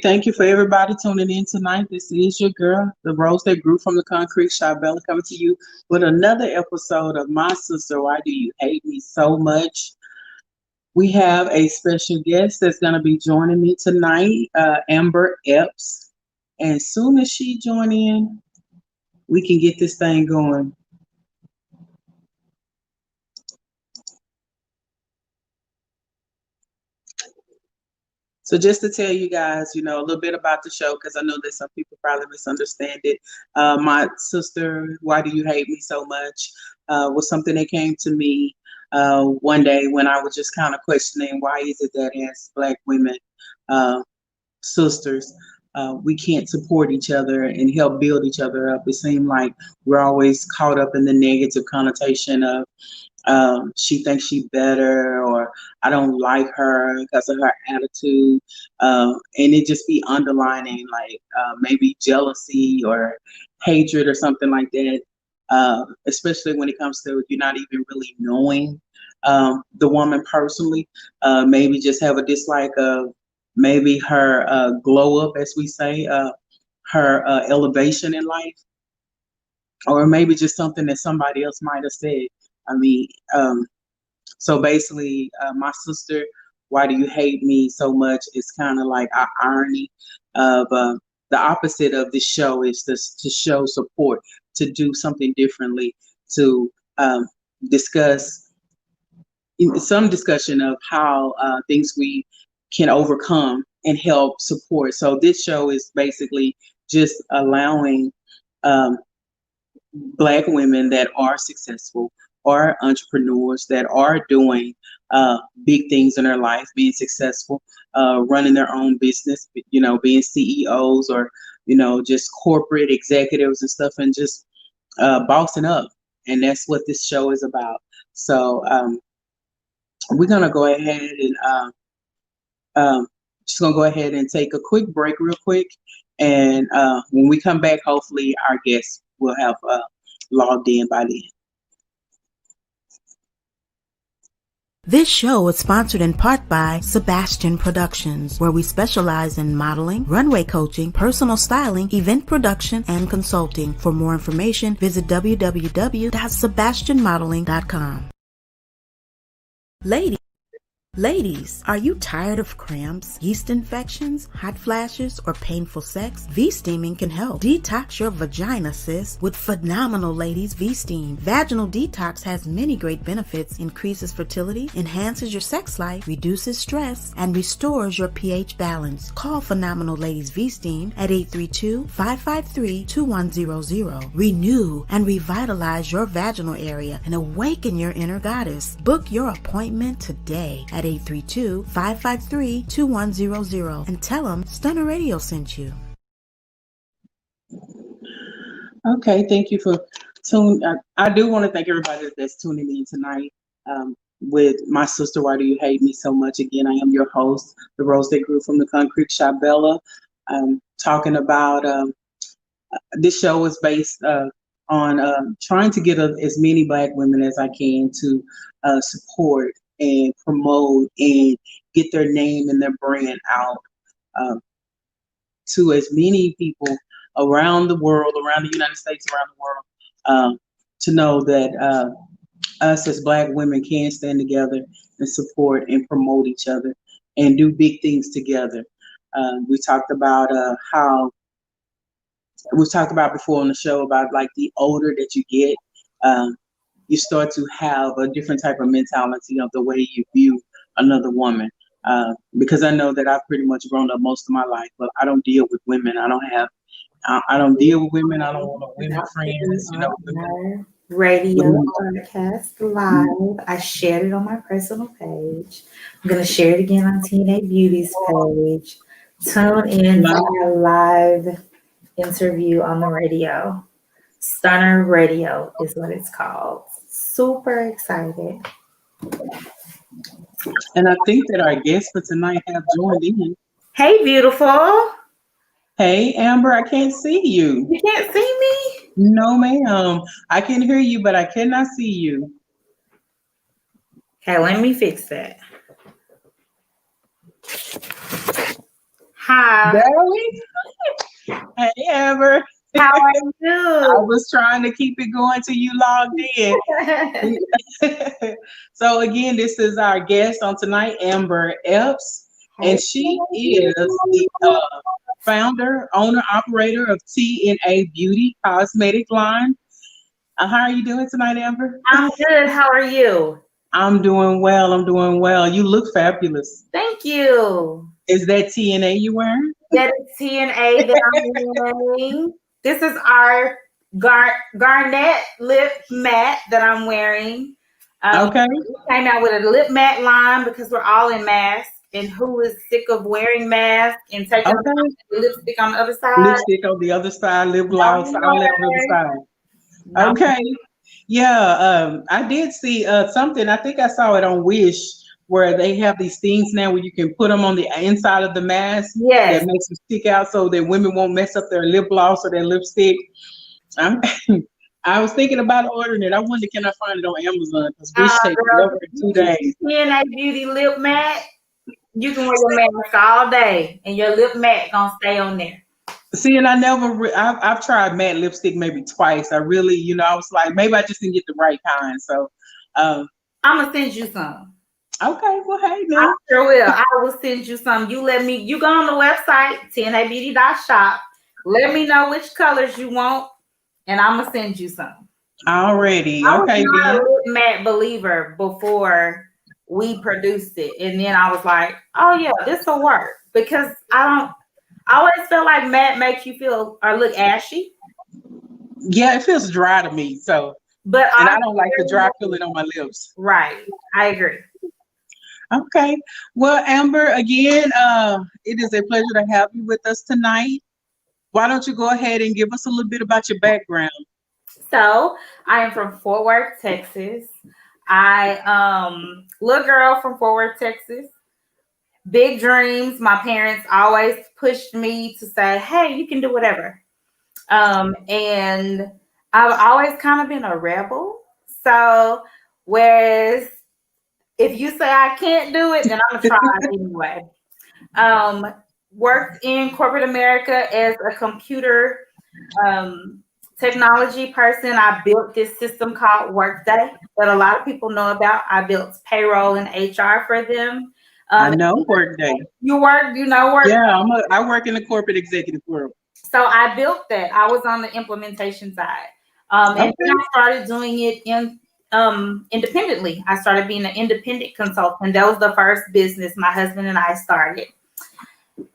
Thank you for everybody tuning in tonight. This is your girl, the rose that grew from the concrete, Shy Bella, coming to you with another episode of My Sister, Why Do You Hate Me So Much? We have a special guest that's going to be joining me tonight, Amber Epps. And as soon as she join in, we can get this thing going. So just to tell you guys, a little bit about the show, because I know that some people probably misunderstand it. My sister, Why Do You Hate Me So Much, was something that came to me one day when I was just kind of questioning, why is it that as Black women, sisters, we can't support each other and help build each other up? It seemed like we're always caught up in the negative connotation of she thinks she better, or I don't like her because of her attitude, and it just be underlining like maybe jealousy or hatred or something like that, especially when it comes to you're not even really knowing the woman personally. Maybe just have a dislike of maybe her glow up, as we say, her elevation in life, or maybe just something that somebody else might have said. I mean, so basically, my sister, Why Do You Hate Me So Much, is kind of like our irony of the opposite of this show is to show support, to do something differently, to discuss some discussion of how things we can overcome and help support. So this show is basically just allowing Black women that are successful, are entrepreneurs, that are doing big things in their life, being successful, running their own business, being CEOs, or just corporate executives and stuff, and just bossing up. And that's what this show is about. So we're gonna go ahead and just gonna go ahead and take a quick break, real quick, and when we come back, hopefully our guests will have logged in by then. This show is sponsored in part by Sebastian Productions, where we specialize in modeling, runway coaching, personal styling, event production, and consulting. For more information, visit www.sebastianmodeling.com. Ladies, are you tired of cramps, yeast infections, hot flashes, or painful sex? V-steaming can help. Detox your vagina, sis, with phenomenal Ladies V-steam. Vaginal detox has many great benefits: increases fertility, enhances your sex life, reduces stress, and restores your pH balance. Call Phenomenal Ladies V-steam at 832-553-2100. Renew and revitalize your vaginal area and awaken your inner goddess. Book your appointment today at 832-553-2100 and tell them Stunner Radio sent you. Okay, thank you for tuning. I do want to thank everybody that's tuning in tonight with My Sister, Why Do You Hate Me So Much? Again, I am your host, the rose that grew from the concrete, Shy Bella. Talking about this show is based on trying to get as many Black women as I can to support and promote and get their name and their brand out to as many people around the world, around the United States, around the world, to know that us as Black women can stand together and support and promote each other and do big things together. We talked about how we've talked about before on the show about like the older that you get, you start to have a different type of mentality of the way you view another woman. because I know that I've pretty much grown up most of my life, but I don't deal with women. I don't deal with women. I don't want no women About to be friends. on Women. our radio women- broadcast live. I shared it on my personal page. I'm going to share it again on TNA Beauty's page. Tune in for our live interview on the radio. Stunner Radio is what it's called. Super excited. And I think that our guests for tonight have joined in. Hey, beautiful. Hey, Amber, I can't see you. You can't see me? No, ma'am. I can hear you, but I cannot see you. Okay, let me fix that. Hi. Barely? Hey, Amber. How are I you? was trying to keep it going till you logged in. So again, this is our guest on tonight, Amber Epps, and she is the founder, owner, operator of T&A Beauty Cosmetic line. How are you doing tonight, Amber? I'm good. How are you? I'm doing well. I'm doing well. You look fabulous. Thank you. Is that T&A you wearing? That is TNA that I'm wearing. This is our garnet lip matte that I'm wearing. Okay. We came out with a lip matte line because we're all in masks. And who is sick of wearing masks and taking Okay. the lipstick on the other side? Lipstick on the other side, lip gloss, all that on the other side. No. Okay. Yeah, I did see something. I think I saw it on Wish where they have these things now where you can put them on the inside of the mask Yes. that makes them stick out so that women won't mess up their lip gloss or their lipstick. I was thinking about ordering it. I wonder, can I find it on Amazon? Because Wish takes Girl, over in 2 days. TNA Beauty lip matte. You can wear your mask all day, and your lip matte gonna stay on there. See, and I've tried matte lipstick maybe twice. I really, I was like, maybe I just didn't get the right kind. So, I'm gonna send you some. Okay, well, hey, now. I sure will. I will send you some. You go on the website, tnabeauty.shop. Let me know which colors you want, and I'm gonna send you some. Already. I was Okay, not then. a lip matte believer before we produced it, and then I was like, oh yeah, this will work because I always feel like matte makes you feel or look ashy. Yeah, it feels dry to me. So, but I don't like the dry feeling on my lips. Right, I agree. Okay. Well, Amber, again, it is a pleasure to have you with us tonight. Why don't you go ahead and give us a little bit about your background? So, I am from Fort Worth, Texas. Little girl from Fort Worth, Texas. Big dreams. My parents always pushed me to say, hey, you can do whatever. And I've always kind of been a rebel. So, whereas if you say I can't do it, then I'm gonna try it anyway. Worked in corporate America as a computer technology person. I built this system called Workday that a lot of people know about. I built payroll and HR for them. I know Workday. You know Workday? Yeah, I work in the corporate executive world. So I built that. I was on the implementation side. And then I started doing it independently. I started being an independent consultant. That was the first business my husband and I started.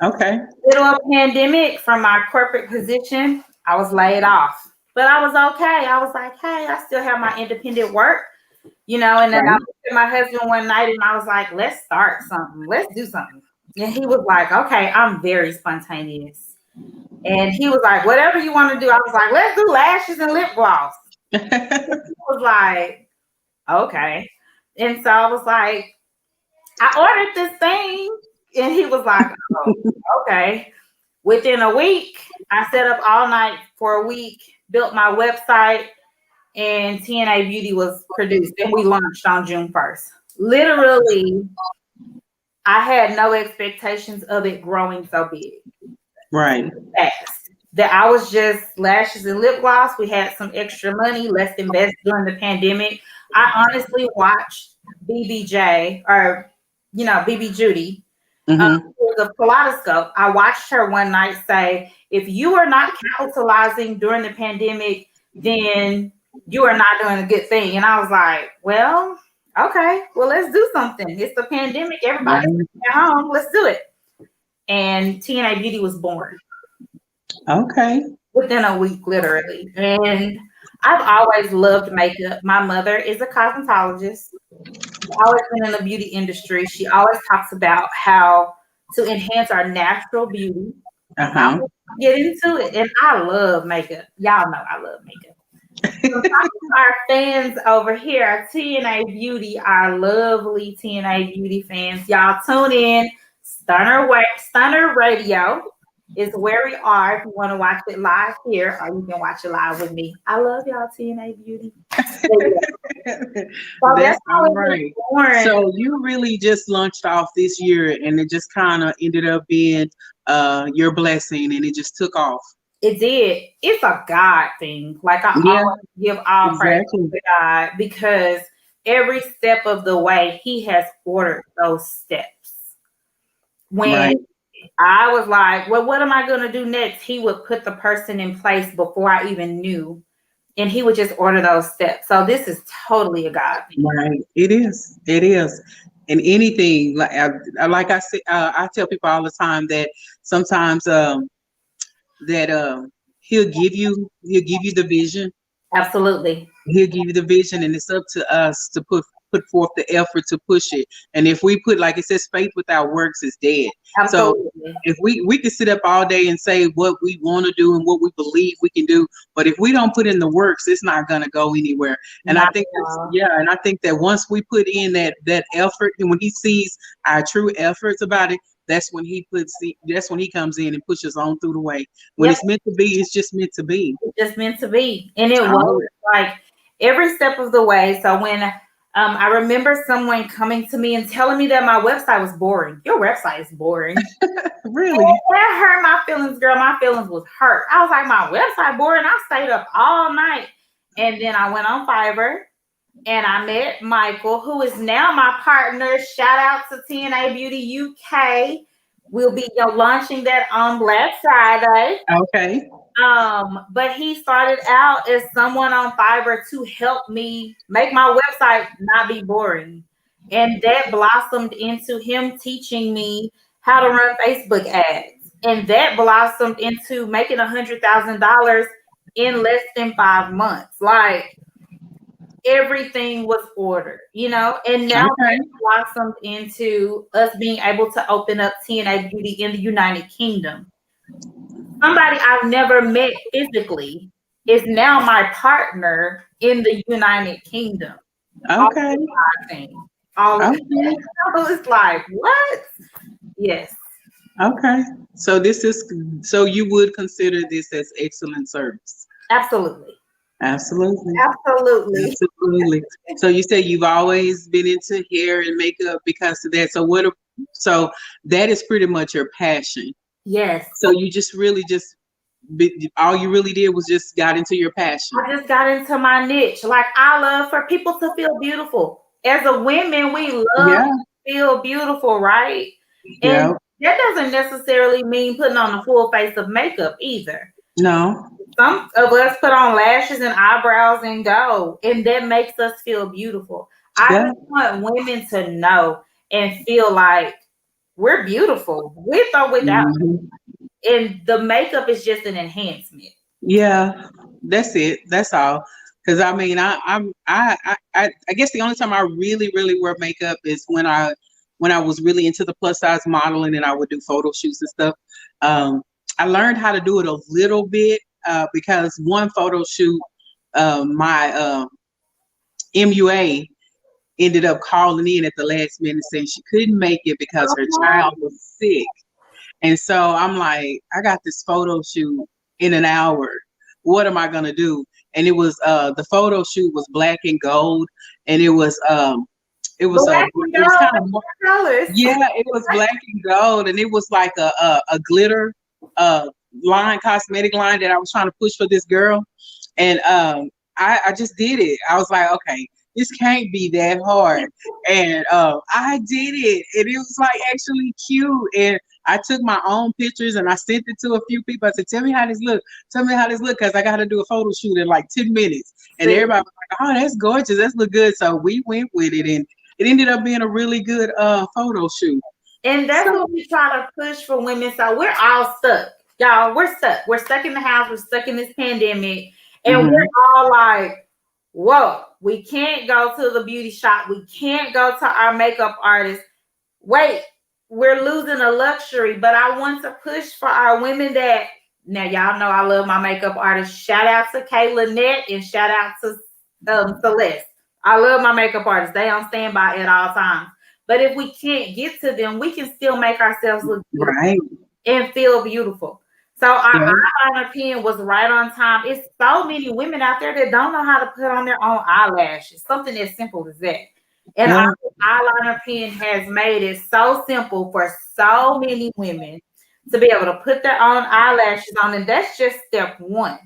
Okay. Middle of pandemic, from my corporate position, I was laid off. But I was okay. I was like, hey, I still have my independent work, and then I looked at my husband one night and I was like, let's start something. Let's do something. And he was like, okay, I'm very spontaneous. And he was like, whatever you want to do. I was like, let's do lashes and lip gloss. He was like, okay. And so I was like, I ordered this thing. And he was like, oh, okay. Within a week, I set up all night for a week, built my website, and TNA Beauty was produced. And we launched on June 1st. Literally, I had no expectations of it growing so big. Right. Fast. That I was just lashes and lip gloss. We had some extra money. Let's invest during the pandemic. I honestly watched BBJ or, BB Judy. The kaleidoscope. I watched her one night say, if you are not capitalizing during the pandemic, then you are not doing a good thing. And I was like, well, okay, well, let's do something. It's the pandemic. Everybody's at home. Let's do it. And TNA Beauty was born. Okay. Within a week, literally. And I've always loved makeup. My mother is a cosmetologist. She's always been in the beauty industry. She always talks about how to enhance our natural beauty. I will get into it. And I love makeup. Y'all know I love makeup. So our fans over here are TNA Beauty, our lovely TNA Beauty fans. Y'all tune in. Stunner Radio is where we are if you want to watch it live here, or you can watch it live with me. I love y'all, TNA Beauty. So that's all right. So you really just launched off this year, and it just kind of ended up being your blessing, and it just took off. It did. It's a God thing. Like I always give all praise to God, because every step of the way He has ordered those steps. When I was like, well, what am I going to do next? He would put the person in place before I even knew. And He would just order those steps. So this is totally a God thing. Right. It is. It is. And anything, like I say, I tell people all the time that sometimes He'll give you the vision. Absolutely. He'll give you the vision, and it's up to us to put forth the effort to push it. And if we put, like it says, faith without works is dead. Absolutely. So if we can sit up all day and say what we want to do and what we believe we can do, but if we don't put in the works, it's not going to go anywhere. And I think and I think that once we put in that effort, and when He sees our true efforts about it, that's when He comes in and pushes on through the way. When it's meant to be, it's just meant to be. It's just meant to be. And it was like every step of the way. So when I remember someone coming to me and telling me that my website was boring. Your website is boring. Really? That hurt my feelings, girl. My feelings was hurt. I was like, my website boring. I stayed up all night. And then I went on Fiverr and I met Michael, who is now my partner. Shout out to TNA Beauty UK. We'll be launching that on Black Friday. Okay. But he started out as someone on Fiverr to help me make my website not be boring. And that blossomed into him teaching me how to run Facebook ads. And that blossomed into making $100,000 in less than 5 months. Like, everything was ordered, and now that blossomed into us being able to open up TNA Beauty in the United Kingdom. Somebody I've never met physically is now my partner in the United Kingdom. Okay. All of that. It's like, what? Yes. Okay. So you would consider this as excellent service? Absolutely. Absolutely. Absolutely. Absolutely. So you say you've always been into hair and makeup because of that. So that is pretty much your passion. Yes. So you all you really did was just got into your passion. I just got into my niche. Like, I love for people to feel beautiful. As a woman, we love to feel beautiful, right? Yeah. And that doesn't necessarily mean putting on a full face of makeup either. No. Some of us put on lashes and eyebrows and go, and that makes us feel beautiful. I just want women to know and feel like we're beautiful, with or without. Mm-hmm. And the makeup is just an enhancement. Yeah, that's it. That's all. Because I mean, I guess the only time I really wear makeup is when I was really into the plus size modeling and I would do photo shoots and stuff. I learned how to do it a little bit because one photo shoot, my MUA ended up calling in at the last minute saying she couldn't make it because her child was sick. And so I'm like, I got this photo shoot in an hour. What am I gonna do? And it was the photo shoot was black and gold, and it was kind of more colors. Yeah, it was black and gold, and it was like a glitter cosmetic line that I was trying to push for this girl, and I just did it. I was like, okay, this can't be that hard, and I did it, and it was like actually cute, and I took my own pictures and I sent it to a few people. I said, tell me how this look. Tell me how this look, because I got to do a photo shoot in like 10 minutes. And everybody was like, oh, that's gorgeous. That's look good. So we went with it, and it ended up being a really good photo shoot. And that's what we try to push for women. So we're all stuck. Y'all, we're stuck. We're stuck in the house. We're stuck in this pandemic. And we're all like, whoa, we can't go to the beauty shop. We can't go to our makeup artist. Wait, we're losing a luxury. But I want to push for our women that, now y'all know I love my makeup artist. Shout out to Kayla Nett and shout out to Celeste. I love my makeup artists. They on standby at all times. But if we can't get to them, we can still make ourselves look beautiful and feel beautiful. So our eyeliner pen was right on time. It's so many women out there that don't know how to put on their own eyelashes. Something as simple as that. And our eyeliner pen has made it so simple for so many women to be able to put their own eyelashes on. And that's just step one.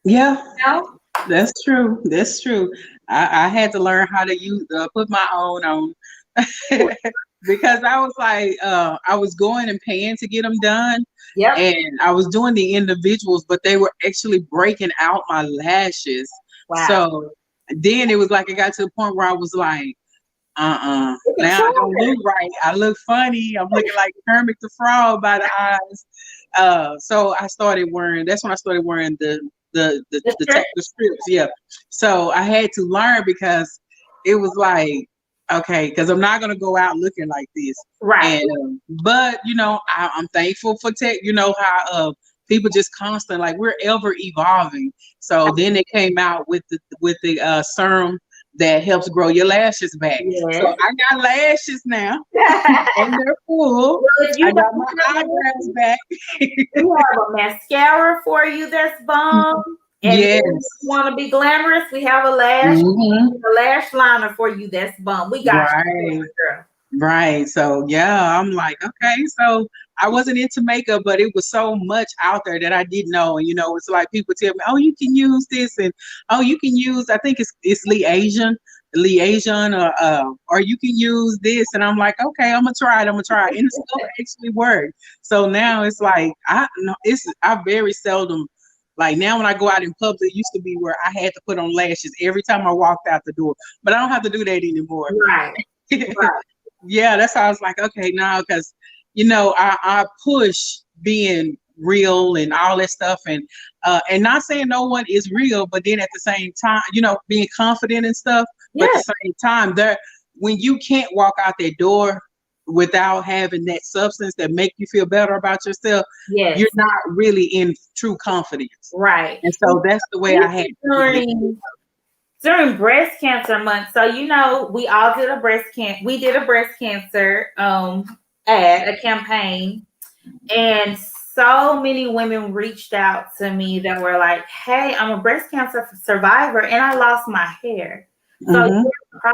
Yeah. You know? That's true. That's true. I had to learn how to use put my own on. Because I was like, I was going and paying to get them done. Yep. And I was doing the individuals, but they were actually breaking out my lashes. Wow. So then it was like, it got to the point where I was like, now I don't look right. I look funny. I'm looking like Kermit the Frog by the eyes. So I started wearing, that's when I started wearing the strips. Yeah. So I had to learn, because it was like, okay, because I'm not gonna go out looking like this, right? And, but you know, I'm thankful for tech. You know how people just constant, like we're ever evolving. So then they came out with the serum that helps grow your lashes back. Yes. So I got lashes now, and they're full. Well, I got my eyebrows back. We have a mascara for you that's bomb. And yes. If you want to be glamorous, we have a lash liner for you that's bomb. We got you, girl. Right. So yeah, I'm like, okay. So I wasn't into makeup, but it was so much out there that I didn't know. And you know, it's like people tell me, oh, you can use this, and oh, you can use, I think it's liaison, or you can use this. And I'm like, okay, I'm gonna try it. And it still actually worked. So now it's like I very seldom. Like now when I go out in public, it used to be where I had to put on lashes every time I walked out the door, but I don't have to do that anymore. Right. Yeah, that's how I was like, okay, now, because, you know, I push being real and all that stuff, and not saying no one is real, but then at the same time, you know, being confident and stuff. But at the same time, when you can't walk out that door without having that substance that make you feel better about yourself, you're not really in true confidence. Right. And so that's the way I had during breast cancer month. So, you know, we all did a breast cancer ad, a campaign, and so many women reached out to me that were like, hey, I'm a breast cancer survivor and I lost my hair. So your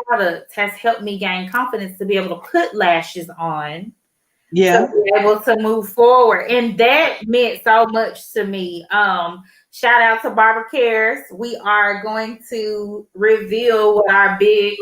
product has helped me gain confidence to be able to put lashes on. Yeah. To be able to move forward. And that meant so much to me. Shout out to Barbara Cares. We are going to reveal what our big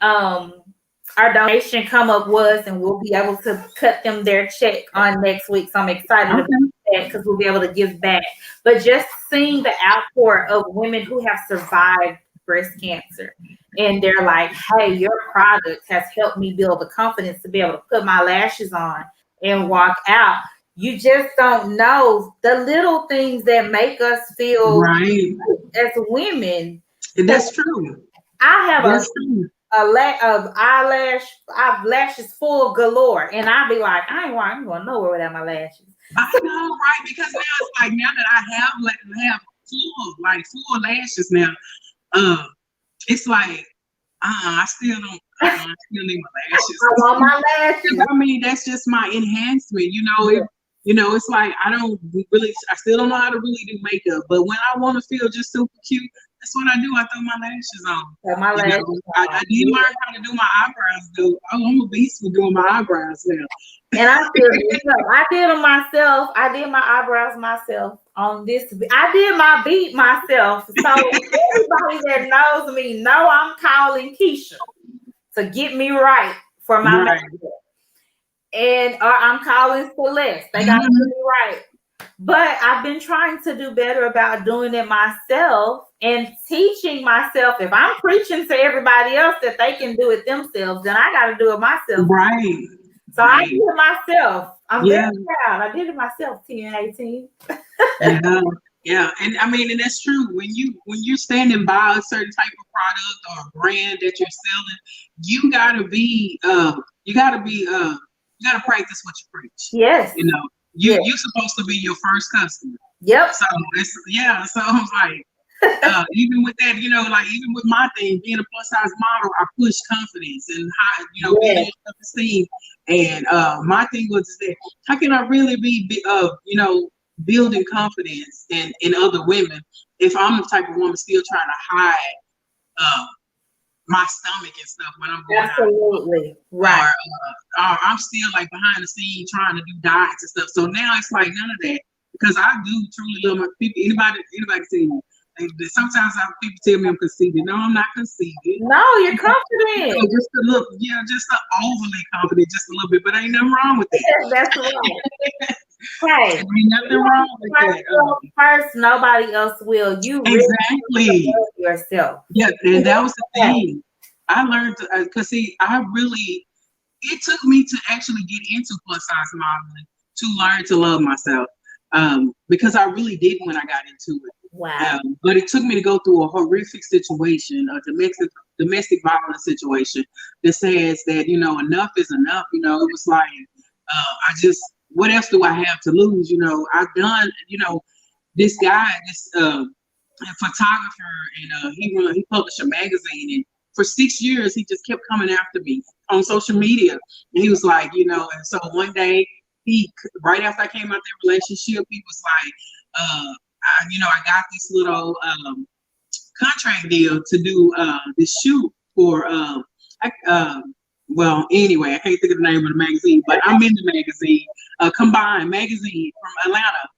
our donation come up was, and we'll be able to cut them their check on next week. So I'm excited about that, because we'll be able to give back. But just seeing the outpour of women who have survived breast cancer, and they're like, hey, your product has helped me build the confidence to be able to put my lashes on and walk out. You just don't know the little things that make us feel right as women. And that's true. I have lashes full galore, and I'll be like, I ain't going nowhere without my lashes. I know, right? Because now it's like, now that I have full lashes now, it's like, I still don't. I still need my lashes. I want my lashes. I mean, that's just my enhancement. You know, it's like I still don't know how to really do makeup. But when I want to feel just super cute, that's what I do. I throw my lashes on. I did learn how to do my eyebrows, though. I'm a beast for doing my eyebrows now. And I did them myself. I did my eyebrows myself on this. I did my beat myself. So everybody that knows me know, I'm calling Keisha to get me right for my makeup. and or I'm calling Celeste. They got to do it right. But I've been trying to do better about doing it myself and teaching myself. If I'm preaching to everybody else that they can do it themselves, then I got to do it myself. Right. So I did it myself. I'm Yeah. very proud. I did it myself, 10, 18. Yeah. Yeah. And I mean, and that's true. When you're standing by a certain type of product or brand that you're selling, you gotta practice what you preach. Yes. You know, you're supposed to be your first customer. Yep. So so I was like, even with that, you know, like even with my thing, being a plus size model, I push confidence and how, you know, being self-esteem. And my thing was that how can I really be you know, building confidence in other women if I'm the type of woman still trying to hide my stomach and stuff when I'm going Absolutely. out. Right. Or I'm still like behind the scenes trying to do diets and stuff. So now it's like none of that, because I do truly love my people. Anybody can tell you. Sometimes people tell me I'm conceited. No, I'm not conceited. No, you're confident. You know, just a little, just overly confident, just a little bit. But ain't nothing wrong with that. Yes, that's right. Hey, ain't nothing wrong with that. First, nobody else will. You exactly love yourself. Yeah, and that was the thing. I learned because it took me to actually get into plus size modeling to learn to love myself. Because I really didn't when I got into it. Wow. But it took me to go through a horrific situation, a domestic violence situation that says that, you know, enough is enough. You know, it was like, what else do I have to lose? You know, I've done, you know, this guy, this photographer, and he published a magazine, and for 6 years, he just kept coming after me on social media. And he was like, you know, and so one day, right after I came out that relationship, he was like, I got this little contract deal to do this shoot for well, anyway, I can't think of the name of the magazine, but I'm in the magazine, Combined magazine from Atlanta.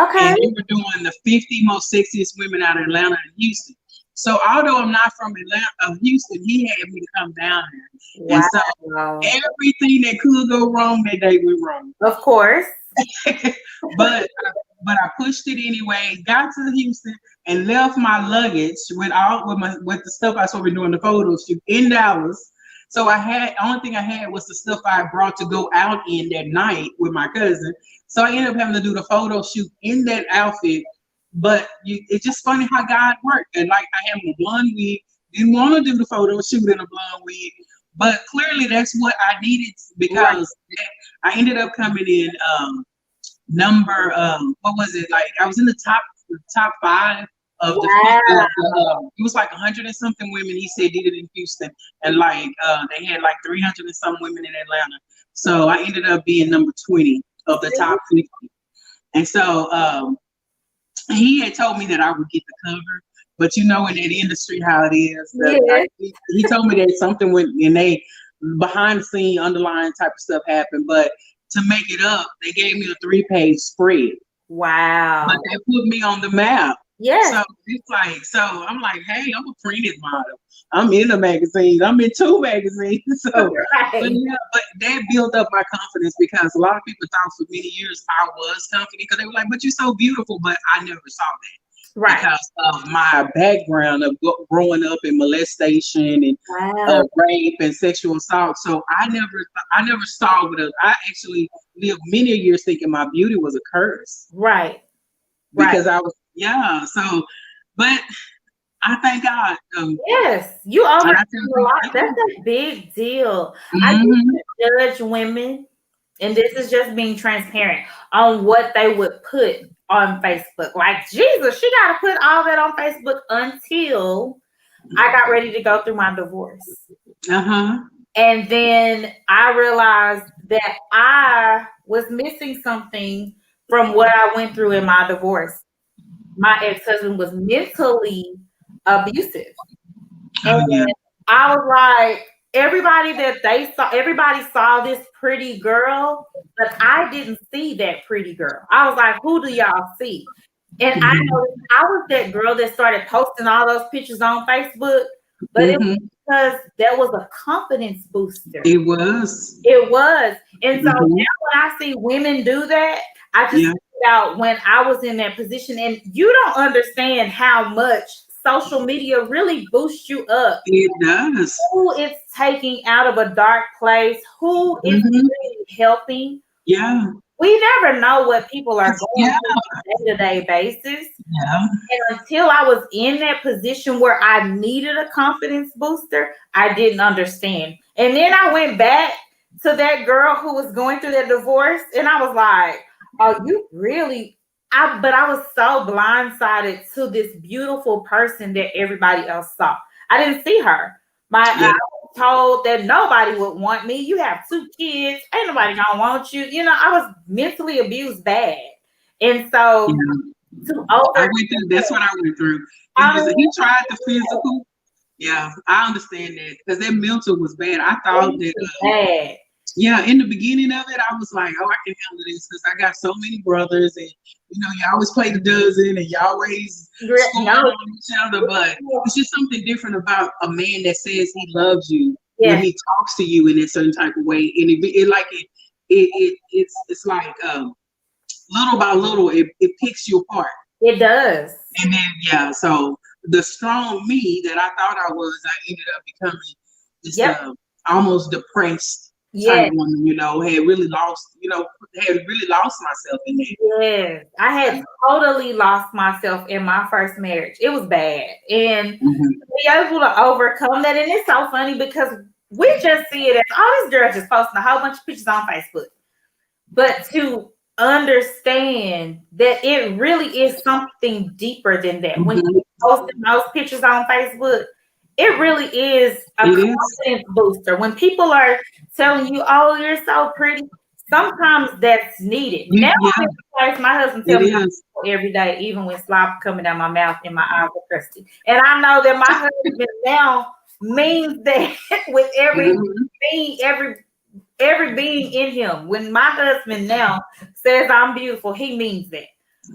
Okay. And they were doing the 50 most sexiest women out of Atlanta and Houston. So although I'm not from Atlanta, Houston, he had me to come down there. Wow. And so everything that could go wrong that day went wrong. Of course. but I pushed it anyway, got to Houston, and left my luggage with the stuff I was supposed to be doing the photo shoot in Dallas. So only thing I had was the stuff I brought to go out in that night with my cousin. So I ended up having to do the photo shoot in that outfit. But it's just funny how God worked. And like I had a blonde wig, didn't want to do the photo shoot in a blonde wig, but clearly that's what I needed, because I ended up coming in number what was it, like I was in the top 5 of the it was like 100 and something women, he said, did it in Houston, and like they had like 300 and some women in Atlanta. So I ended up being number 20 of the top 50. And so he had told me that I would get the cover, but you know, in that industry how it is, he told me that something went, and they behind the scene underlying type of stuff happened, but to make it up, they gave me a 3-page spread. Wow. But they put me on the map. Yes. So it's like, so I'm like, hey, I'm a printed model. I'm in a magazine. I'm in 2 magazines. So, but that built up my confidence, because a lot of people thought for many years I was confident, because they were like, but you're so beautiful. But I never saw that. Right. Because of my background of growing up in molestation and rape and sexual assault. So I never saw it. I actually lived many years thinking my beauty was a curse. Right. Because I was, so, but I thank God. Yes, you always do a lot. That's a big deal. I used to judge women, and this is just being transparent, on what they would put on Facebook. Like, Jesus, she got to put all that on Facebook, until I got ready to go through my divorce. And then I realized that I was missing something from what I went through in my divorce. My ex-husband was mentally abusive. And I was like, everybody saw this pretty girl, but I didn't see that pretty girl. I was like, who do y'all see? And I was that girl that started posting all those pictures on Facebook but it was because that was a confidence booster. It was. It was. And so now when I see women do that, I just think about when I was in that position, and you don't understand how much social media really boosts you up. It does. Who it's taking out of a dark place, who is really helping. Yeah. We never know what people are going through on a day-to-day basis. Yeah. And until I was in that position where I needed a confidence booster, I didn't understand. And then I went back to that girl who was going through that divorce, and I was like, oh, you really, but I was so blindsided to this beautiful person that everybody else saw. I didn't see her. I was told that nobody would want me. You have 2 kids. Ain't nobody gonna want you. You know, I was mentally abused bad. And so I went through, that's what I went through. He tried the physical. Yeah, I understand that because that mental was bad. I thought that in the beginning of it, I was like, oh, I can handle this because I got so many brothers, and you always play the dozen, and you always score on each other. But it's just something different about a man that says he loves you when he talks to you in a certain type of way, and it's like little by little, it picks you apart. It does. And then so the strong me that I thought I was, I ended up becoming this almost depressed type woman, had really lost myself in that. Yes, I had totally lost myself in my first marriage. It was bad. And to be able to overcome that, and it's so funny because we just see it as, oh, this girl just posting a whole bunch of pictures on Facebook. But to understand that it really is something deeper than that. When you posting those pictures on Facebook, it really is a confidence booster. When people are telling you, "Oh, you're so pretty," sometimes that's needed. Now, my husband tells me every day, even when slop coming down my mouth and my eyes are crusty, and I know that my husband now means that with every being in him. When my husband now says I'm beautiful, he means that.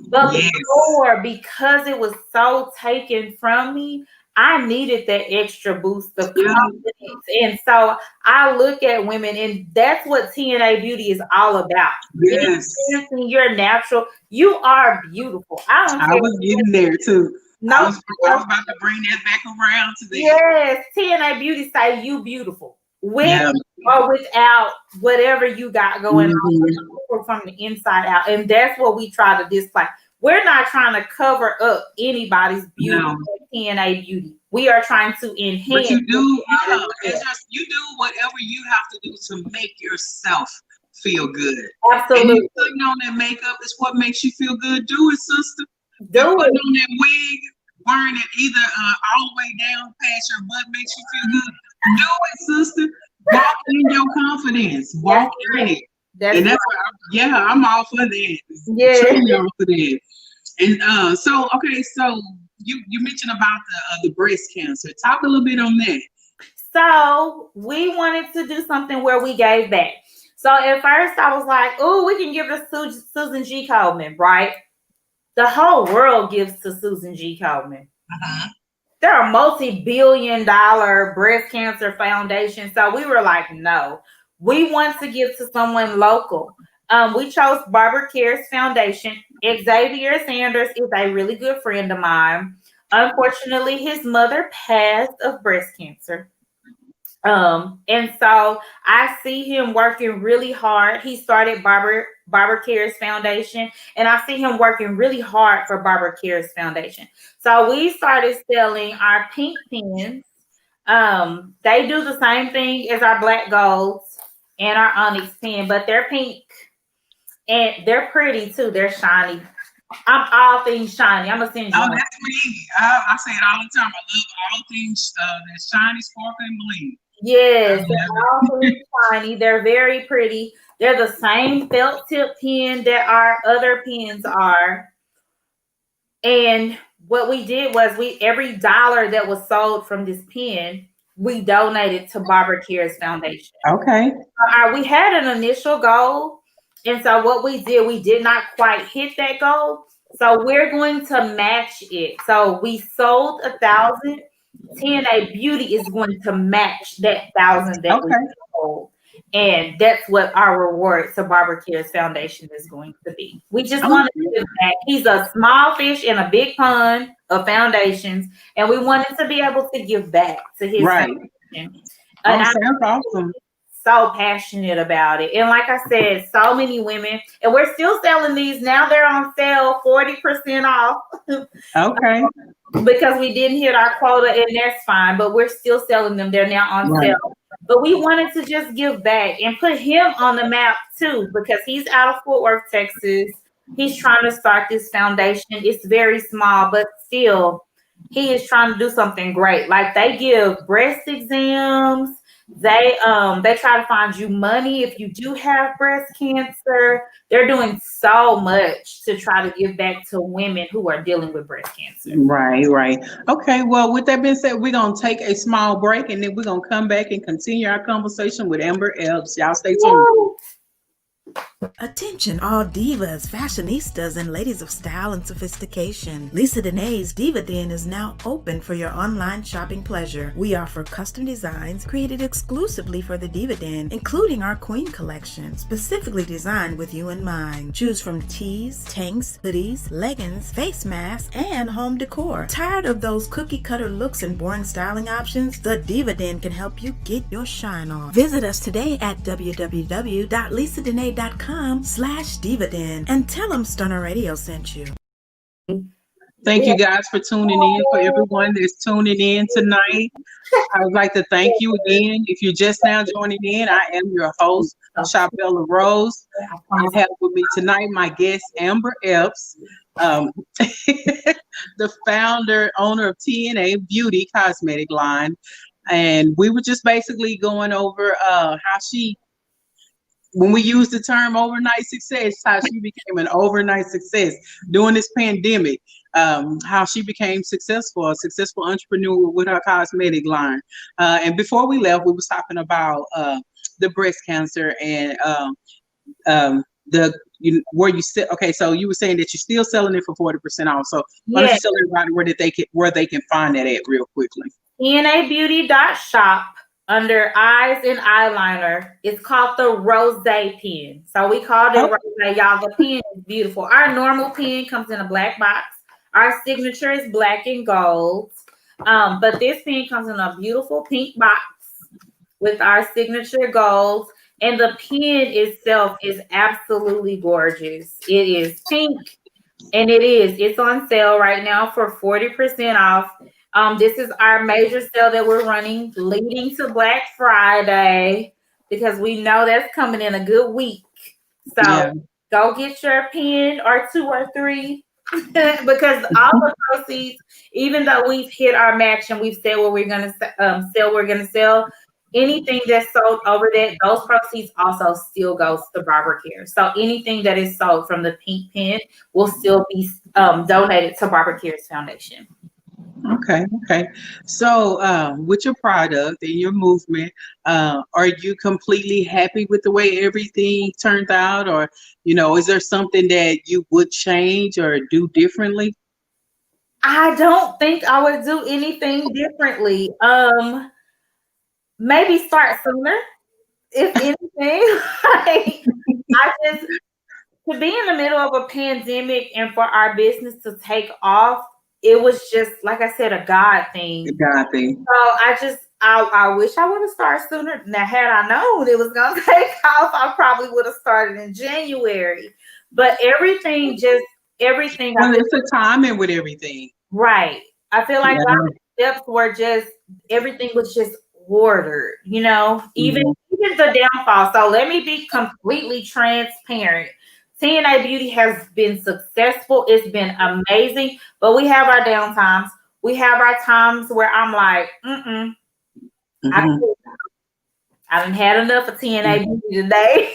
But before, because it was so taken from me, I needed that extra boost of confidence. And so I look at women, and that's what TNA Beauty is all about. Yes. You're natural. You are beautiful. I was getting there too. I was about to bring that back around to that. Yes. TNA Beauty say you beautiful. With or without whatever you got going on from the inside out. And that's what we try to display. We're not trying to cover up anybody's beauty or TNA Beauty. We are trying to enhance. But you do, you do whatever you have to do to make yourself feel good. Absolutely. And you putting on that makeup is what makes you feel good. Do it, sister. Do it. Putting on that wig, wearing it either all the way down past your butt makes you feel good. Do it, sister. Walk in your confidence. Walk in it. And that's why I'm all for that. Yeah. Truly all for that. And so you mentioned about the breast cancer. Talk a little bit on that. So we wanted to do something where we gave back. So at first I was like, oh, we can give this to Susan G. Komen, right? The whole world gives to Susan G. Komen. They're a multi-billion-dollar breast cancer foundation. So we were like, no, we want to give to someone local. We chose Barbara Cares Foundation. Xavier Sanders is a really good friend of mine. Unfortunately, his mother passed of breast cancer. And so I see him working really hard. He started Barbara Cares Foundation, and I see him working really hard for Barbara Cares Foundation. So we started selling our pink pens. They do the same thing as our black golds and our onyx pen, but they're pink and they're pretty too. They're shiny. I'm all things shiny. I'm gonna send you. Oh, that's me. I say it all the time. I love all things that's shiny, sparkling, bling. Yes, they're all shiny. They're very pretty. They're the same felt tip pen that our other pens are. And what we did was every dollar that was sold from this pen, we donated to Barbara Cares Foundation. Okay. We had an initial goal. And so what we did not quite hit that goal. So we're going to match it. So we sold 1,000. TNA Beauty is going to match that 1,000 that we Okay. sold. And that's what our reward to Barbara Cares Foundation is going to be. We just want to give back. He's a small fish in a big pond of foundations, and we wanted to be able to give back to his foundation. And sounds awesome. So passionate about it. And like I said, so many women, and we're still selling these. Now they're on sale 40% off. Okay. Because we didn't hit our quota, and that's fine, but we're still selling them. They're now on sale. But we wanted to just give back and put him on the map too, because he's out of Fort Worth, Texas. He's trying to start this foundation. It's very small, but still, he is trying to do something great. Like they give breast exams. They try to find you money if you do have breast cancer. They're doing so much to try to give back to women who are dealing with breast cancer. Right. Okay, well, with that being said, we're going to take a small break, and then we're going to come back and continue our conversation with Amber Epps. Y'all stay tuned. Woo! Attention all divas, fashionistas, and ladies of style and sophistication. Lisa Danae's Diva Den is now open for your online shopping pleasure. We offer custom designs created exclusively for the Diva Den, including our Queen collection, specifically designed with you in mind. Choose from tees, tanks, hoodies, leggings, face masks, and home decor. Tired of those cookie cutter looks and boring styling options? The Diva Den can help you get your shine on. Visit us today at www.lisadene.com/divaden and tell them Stunner Radio sent you. Thank you guys for tuning in. For everyone that's tuning in tonight, I would like to thank you again. If you're just now joining in, I am your host, Shabella Rose. I have with me tonight my guest, Amber Epps, the founder, owner of TNA Beauty cosmetic line. And we were just basically going over how she, when we use the term overnight success, how she became an overnight success during this pandemic, how she became a successful entrepreneur with her cosmetic line. And before we left, we was talking about the breast cancer and where you still, okay, so you were saying that you're still selling it for 40% off. So why don't you tell everybody where they can find that at real quickly? TNAbeauty.shop. Under eyes and eyeliner, it's called the Rose pen. So we called it Rose. Y'all, the pen is beautiful. Our normal pen comes in a black box. Our signature is black and gold. But this pen comes in a beautiful pink box with our signature gold. And the pen itself is absolutely gorgeous. It is pink, and it's on sale right now for 40% off. This is our major sale that we're running leading to Black Friday, because we know that's coming in a good week. So go get your pen or 2 or 3 because all the proceeds, even though we've hit our max and we've said what we're going to sell, anything that's sold over that, those proceeds also still goes to Barbara Cares. So anything that is sold from the pink pen will still be donated to Barbara Cares Foundation. Okay. So with your product and your movement, are you completely happy with the way everything turned out? Or, is there something that you would change or do differently? I don't think I would do anything differently. Maybe start sooner, if anything. To be in the middle of a pandemic and for our business to take off, it was just, like I said, a God thing. A God thing. So I wish I would have started sooner. Now, had I known it was going to take off, I probably would have started in January. But everything. Well, it's a timing with everything. Right. I feel like our steps were everything was just ordered, even the downfall. So let me be completely transparent. TNA Beauty has been successful. It's been amazing, but we have our downtimes. We have our times where I'm like, I done had enough of TNA Beauty today.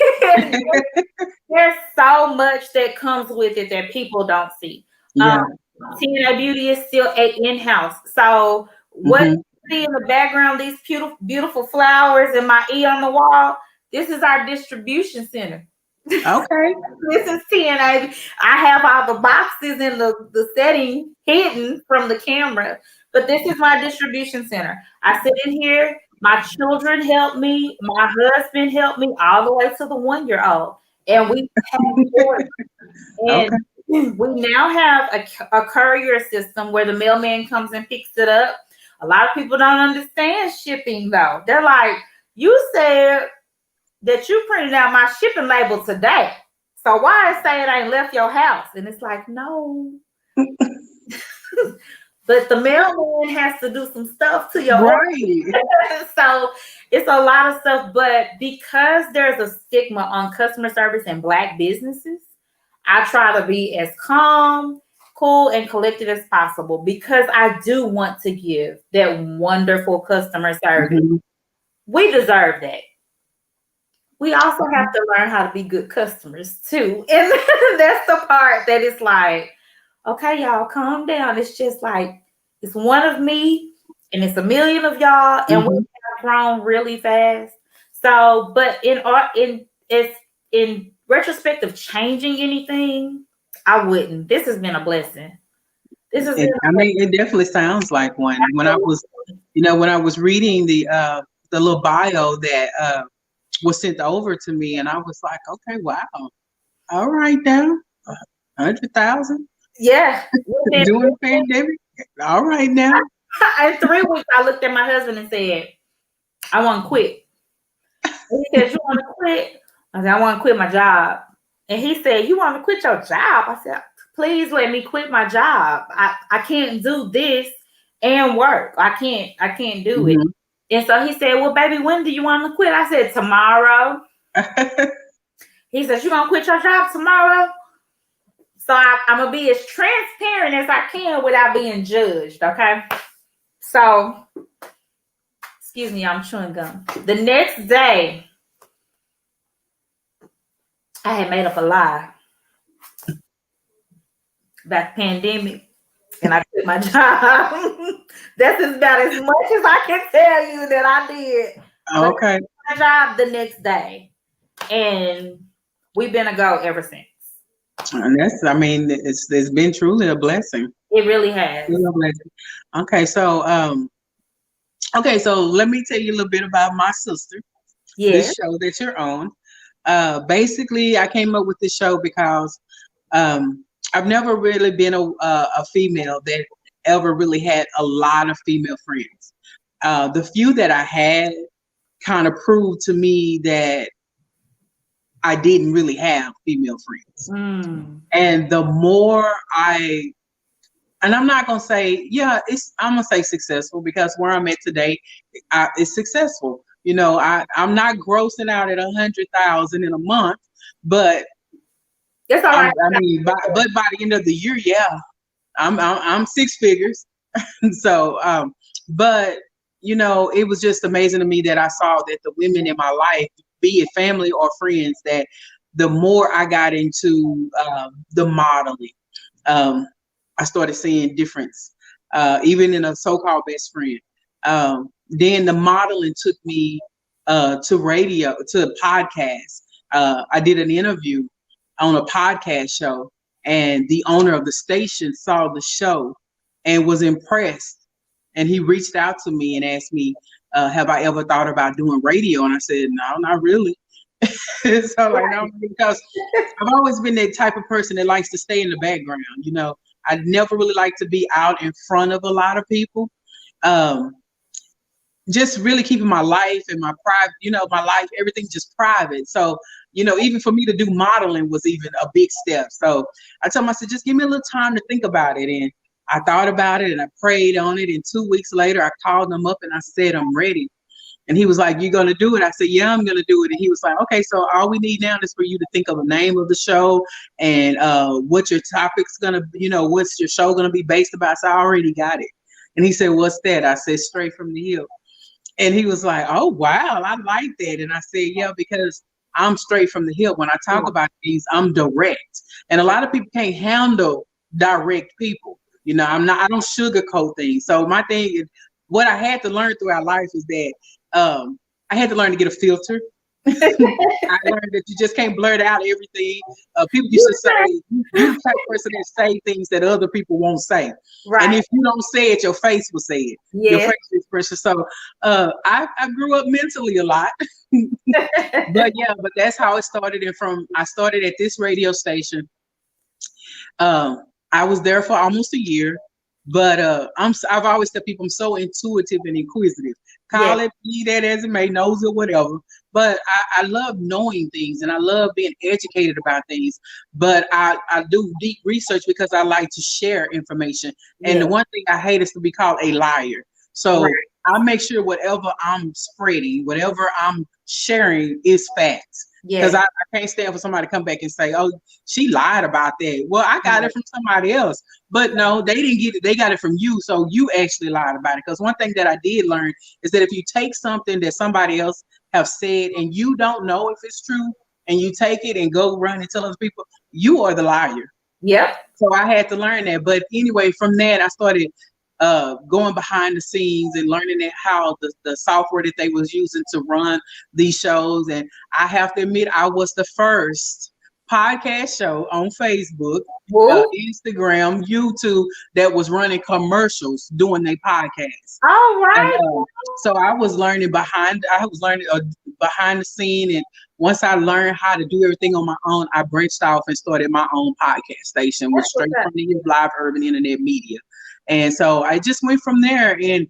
There's so much that comes with it that people don't see. TNA Beauty is still in-house. So what you see in the background, these beautiful flowers and my E on the wall, this is our distribution center. Okay. This is TNA. I have all the boxes and the setting hidden from the camera, But this is my distribution center. I sit in here. My children help me. My husband helped me all the way to the 1-year-old. And we have orders. Okay. And we now have a courier system where the mailman comes and picks it up. A lot of people don't understand shipping, though. They're like, you said that you printed out my shipping label today. So why it say it ain't left your house? And it's like, no. But the mailman has to do some stuff to your order. So it's a lot of stuff. But because there's a stigma on customer service and Black businesses, I try to be as calm, cool, and collected as possible because I do want to give that wonderful customer service. Mm-hmm. We deserve that. We also have to learn how to be good customers too. And that's the part that it's like, okay, y'all, calm down. It's just like, it's one of me and it's a million of y'all, and we have grown really fast. So, but in retrospect of changing anything, I wouldn't. This has been a blessing. It definitely sounds like one. When I was reading the little bio that was sent over to me, and I was like, okay, wow, all right now, 100,000. Yeah, during the pandemic. All right now. In 3 weeks, I looked at my husband and said, I want to quit. And he said, you want to quit? I said, I want to quit my job. And he said, you want to quit your job? I said, please let me quit my job. I can't do this and work. I can't do it. And so he said, well, baby, when do you want to quit? I said, tomorrow. He said, you gonna quit your job tomorrow? So I'm gonna be as transparent as I can without being judged, okay? So, excuse me, I'm chewing gum. The next day, I had made up a lie about the pandemic, and I quit my job. That's about as much as I can tell you that I did. Okay. I quit my job the next day, and we've been a go ever since. And it's been truly a blessing. It really has. Okay, so let me tell you a little bit about my sister. This show that you're on. Basically, I came up with this show because I've never really been a female that ever really had a lot of female friends. The few that I had kind of proved to me that I didn't really have female friends. And the more I'm not going to say, I'm going to say successful, because where I'm at today is successful. You know, I'm not grossing out at 100,000 in a month, but it's all right. But by the end of the year, I'm 6 figures. So, but you know, it was just amazing to me that I saw that the women in my life, be it family or friends, that the more I got into the modeling, I started seeing difference, even in a so-called best friend. Then the modeling took me to radio, to podcasts. I did an interview on a podcast show, and the owner of the station saw the show and was impressed. And he reached out to me and asked me, have I ever thought about doing radio? And I said, no, not really. So like, no, because I've always been that type of person that likes to stay in the background. You know, I never really like to be out in front of a lot of people. Just really keeping my life and my private, my life, everything just private. So, even for me to do modeling was even a big step. So I told him, I said, just give me a little time to think about it. And I thought about it and I prayed on it. And 2 weeks later, I called him up and I said, I'm ready. And he was like, you going to do it? I said, yeah, I'm going to do it. And he was like, okay, so all we need now is for you to think of a name of the show and what your topic's going to, what's your show going to be based about. So I already got it. And he said, what's that? I said, Straight from the Hill. And he was like, oh, wow, I like that. And I said, yeah, because I'm straight from the hill. When I talk about things, I'm direct. And a lot of people can't handle direct people. I don't sugarcoat things. So my thing is, what I had to learn throughout life is that I had to learn to get a filter I learned that you just can't blurt out everything. People used to say, you the type of person that say things that other people won't say. Right. And if you don't say it, your face will say it. Yes. Your face expression. So I grew up mentally a lot. but that's how it started. And I started at this radio station. I was there for almost a year. But I've always tell people I'm so intuitive and inquisitive. Call it, be that as it may, knows it, whatever. But I love knowing things and I love being educated about things. But I do deep research because I like to share information. And the one thing I hate is to be called a liar. So I make sure whatever I'm spreading, whatever I'm sharing is facts. Because I can't stand for somebody to come back and say, oh, she lied about that. Well, I got it from somebody else. But no, they didn't get it. They got it from you. So you actually lied about it. Because one thing that I did learn is that if you take something that somebody else have said and you don't know if it's true and you take it and go run and tell other people, you are the liar. Yep. So I had to learn that. But anyway, from that, I started going behind the scenes and learning that how the software that they was using to run these shows. And I have to admit, I was the first podcast show on Facebook, Instagram, YouTube that was running commercials doing their podcast. All right. And, so I was learning behind the scene. And once I learned how to do everything on my own, I branched off and started my own podcast station with Straight from the Live Urban Internet Media. And so I just went from there. And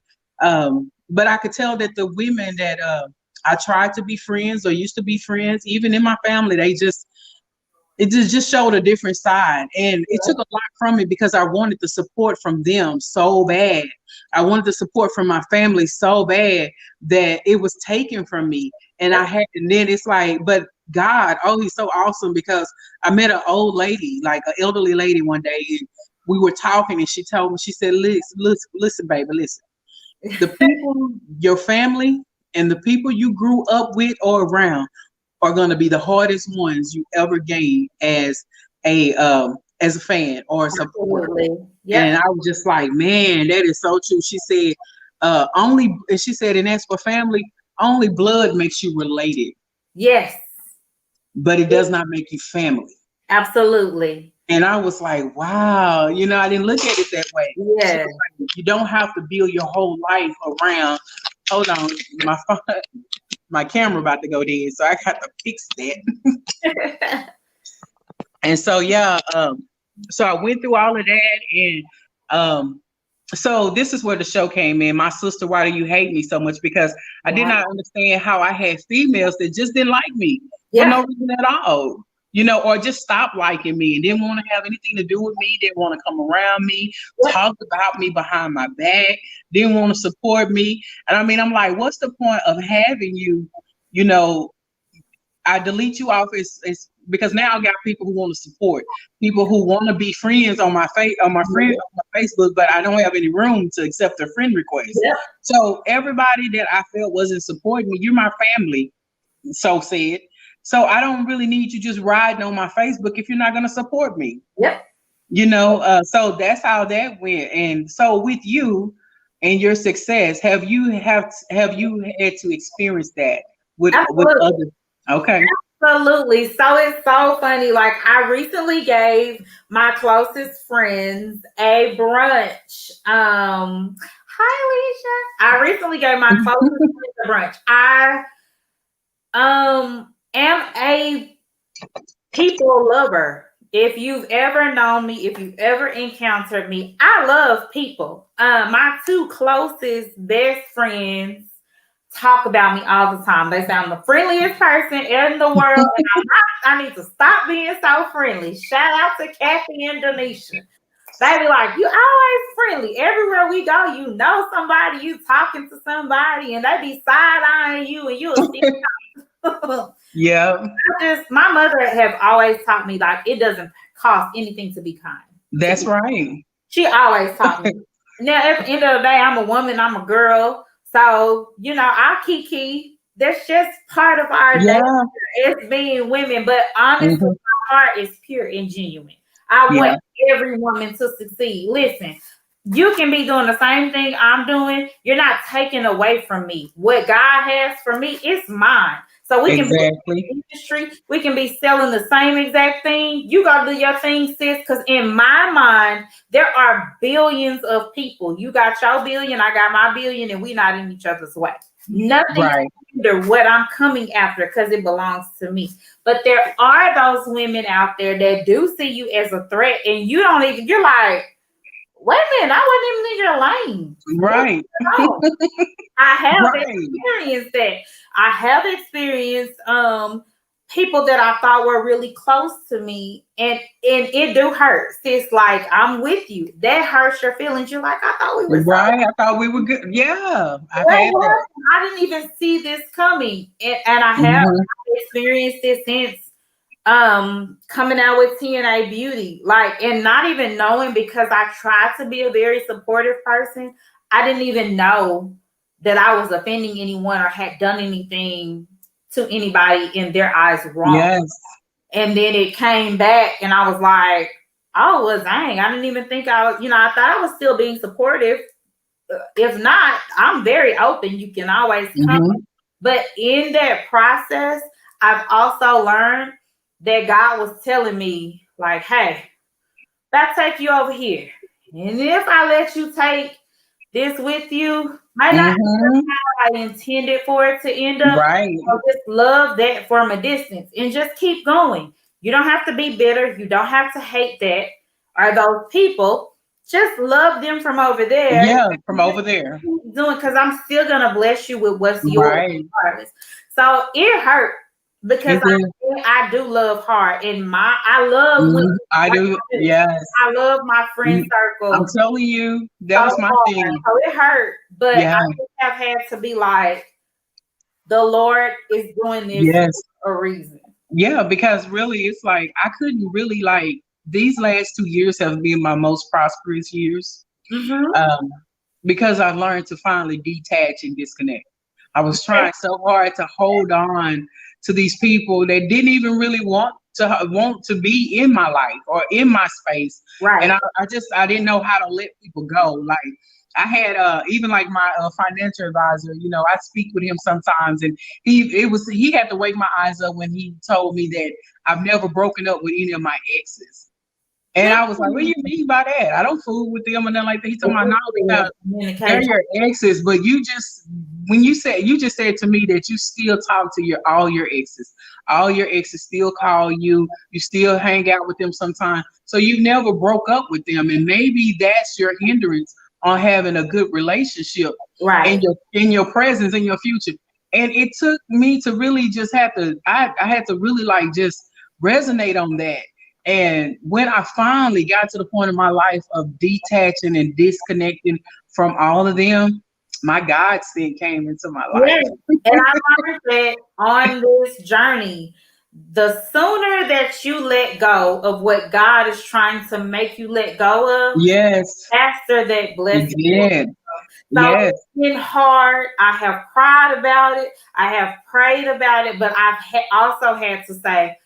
but I could tell that the women that I tried to be friends or used to be friends, even in my family, it just showed a different side. And it took a lot from it because I wanted the support from them so bad. I wanted the support from my family so bad that it was taken from me. And and then it's like, but God, oh, he's so awesome, because I met an old lady, like an elderly lady one day, and we were talking and she told me, she said, listen, baby, listen. The people, your family and the people you grew up with or around are going to be the hardest ones you ever gain as a fan or a supporter. Yep. And I was just like, man, that is so true. She said, and as for family, only blood makes you related. Yes. But it does not make you family. Absolutely. And I was like, wow, I didn't look at it that way. Yeah. Like, you don't have to build your whole life around, hold on, my camera about to go dead, so I got to fix that. And so, so I went through all of that. And so this is where the show came in. My sister, why do you hate me so much? Because I did not understand how I had females that just didn't like me for no reason at all. Or just stopped liking me and didn't want to have anything to do with me, didn't want to come around me, talk about me behind my back, didn't want to support me. And I mean, I'm like, what's the point of having you, I delete you off as because now I got people who want to support, people who want to be friends on my Facebook, but I don't have any room to accept their friend request. Yeah. So everybody that I felt wasn't supporting me, you're my family, so said. So I don't really need you just riding on my Facebook if you're not going to support me. Yep. So that's how that went. And so with you and your success, have you had to experience that with others? Okay. Absolutely. So it's so funny. Like, I recently gave my closest friends a brunch. Hi, Alicia. I recently gave my closest friends a brunch. I am a people lover. If you've ever known me, if you've ever encountered me, I love people. My two closest best friends talk about me all the time. They say I'm the friendliest person in the world, and I need to stop being so friendly. Shout out to Kathy and Denisha. They be like, you always friendly. Everywhere we go, you know somebody, you talking to somebody, and they be side-eyeing you, and you'll see. Yeah. My mother has always taught me, like, it doesn't cost anything to be kind. That's right. She always taught me. Now, at the end of the day, I'm a woman, I'm a girl. So, our kiki, that's just part of our nature. It's being women. But honestly, my heart is pure and genuine. I want every woman to succeed. Listen, you can be doing the same thing I'm doing. You're not taking away from me. What God has for me, it's mine. So we can be in Exactly. the industry, we can be selling the same exact thing. You gotta do your thing, sis. Because in my mind, there are billions of people. You got your billion, I got my billion, and we not in each other's way. Nothing Right. hinder what I'm coming after because it belongs to me. But there are those women out there that do see you as a threat, and you don't even. You're like, wait a minute, I wasn't even in your lane. Right. No. I have Right. experienced that. I have experienced people that I thought were really close to me, and it do hurt. It's like, I'm with you. That hurts your feelings. You're like, I thought we were Right. I thought we were good. Yeah. I've What had that. happened? I didn't even see this coming, and I have Mhm. experienced this since coming out with TNA Beauty, like, and not even knowing, because I tried to be a very supportive person. I didn't even know that I was offending anyone or had done anything to anybody in their eyes wrong. Yes. And then it came back, and I was like, oh, well, dang, I didn't even think I was, I thought I was still being supportive. If not, I'm very open. You can always come. Mhm. But in that process, I've also learned that God was telling me, like, hey, that take you over here. And if I let you take this with you, might not be Mhm. how I intended for it to end up. Right. So just love that from a distance and just keep going. You don't have to be bitter. You don't have to hate that or those people. Just love them from over there. Yeah, from over there. Doing, because I'm still gonna bless you with what's yours Right. regardless. So it hurt because It is. I do love hard, and I love women. I do. Yes. I love my friend circle. I'm telling you, that was my hard. thing. So it hurt, but Yeah. I just have had to be like, the Lord is doing this Yes. for a reason. Yeah, because really, it's like I couldn't really like these last 2 years have been my most prosperous years. Mm-hmm. Because I learned to finally detach and disconnect. I was trying so hard to hold on to these people that didn't even really want to be in my life or in my space. Right. And I didn't know how to let people go. Like I had even like my financial advisor, I speak with him sometimes, and he had to wake my eyes up when he told me that I've never broken up with any of my exes. And I was like, what do you mean by that? I don't fool with them and nothing like that. He told me, no, because they're your exes, but you just said to me that you still talk to all your exes. All your exes still call you. You still hang out with them sometimes. So you never broke up with them. And maybe that's your hindrance on having a good relationship Right. in your presence, in your future. And it took me to really just I had to really like just resonate on that. And when I finally got to the point in my life of detaching and disconnecting from all of them, my godsend came into my life. Yes. And I learned that on this journey, the sooner that you let go of what God is trying to make you let go of, Yes. faster that blessing. Yeah. So Yes. it's been hard. I have cried about it. I have prayed about it, but I've also had to say,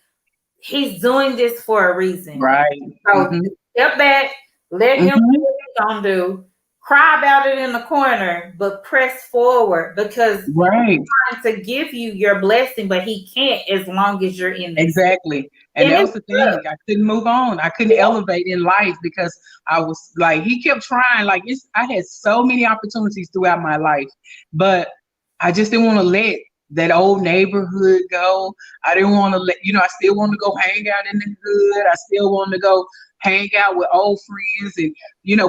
He's doing this for a reason. Right. So step back, let Him do what He's gonna do. Cry about it in the corner, but press forward, because He's trying to give you your blessing, but He can't as long as you're in this. Exactly. And that was the thing. I couldn't move on. I couldn't elevate in life because I was like, he kept trying. Like I had so many opportunities throughout my life, but I just didn't want to let that old neighborhood go. I didn't want to let, I still want to go hang out in the hood. I still want to go hang out with old friends. And,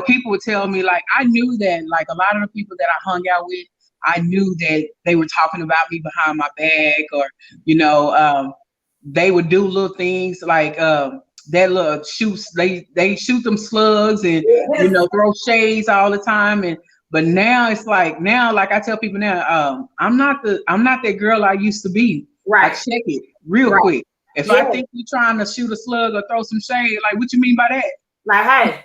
people would tell me, like, I knew that, like, a lot of the people that I hung out with, I knew that they were talking about me behind my back, or, they would do little things like that little shoots. They shoot them slugs and, throw shades all the time. But now it's like, like I tell people now, I'm not that girl I used to be. Right. I check it real quick. If I think you're trying to shoot a slug or throw some shade, like, what you mean by that? Like, hey.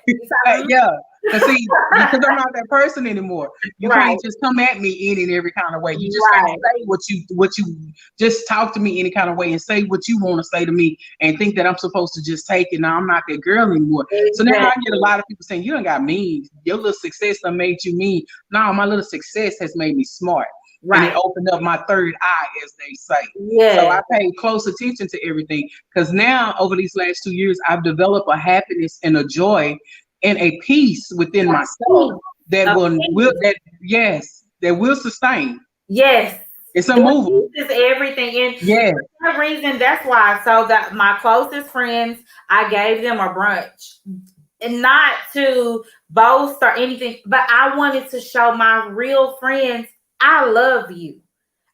Yeah. Because I'm not that person anymore. You can't just come at me any and every kind of way. You just can't say what you just talk to me any kind of way and say what you want to say to me and think that I'm supposed to just take it. Now I'm not that girl anymore. Exactly. So now I get a lot of people saying, you done got mean. Your little success done made you mean. No, my little success has made me smart. And it Right. opened up my third eye, as they say. So Yes. I paid close attention to everything because now over these last 2 years, I've developed a happiness and a joy and a peace within myself that A will peace. that will sustain. Yes. It's That unmovable. peace is everything. And Yes. for that reason, that's why. So that my closest friends, I gave them a brunch. And not to boast or anything, but I wanted to show my real friends I love you.